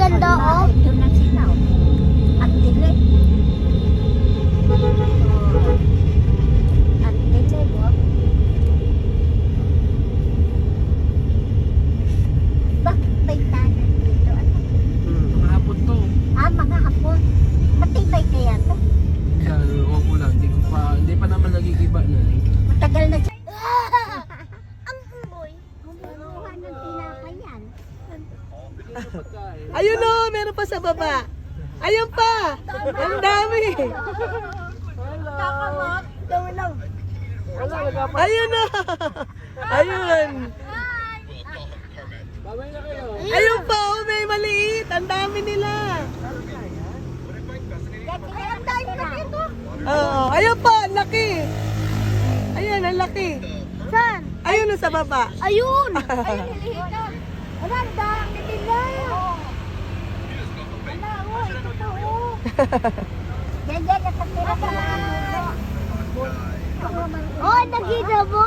ganda oh. Ito na sila. Ang dilim. Ang dilim oh. Bakit may tanan dito? Ano? Mga hapon to. Mga hapon. Matibay kaya to. Kaya ewan ko lang, hindi pa naman nagigiba na eh. Matagal na siya. Ang umoy. Kumuha ng tinapay yan. Ayun o, meron pa sa baba. Ayun pa. Ang dami. Kakamot. Dami lang. Ayun o. Ayun. Babay na kayo. Ayun pa o, may maliit. Ang dami nila. Ang dami na dito. Oo, ayun pa, ang laki. Ayun, ang laki. Saan? Ayun o sa baba. Ayun. Ayun, hilihitan. Wala, ang dami nila. Wala, oh, ito to, oh. Yan, nakatira pa lang. Oh, nakita mo.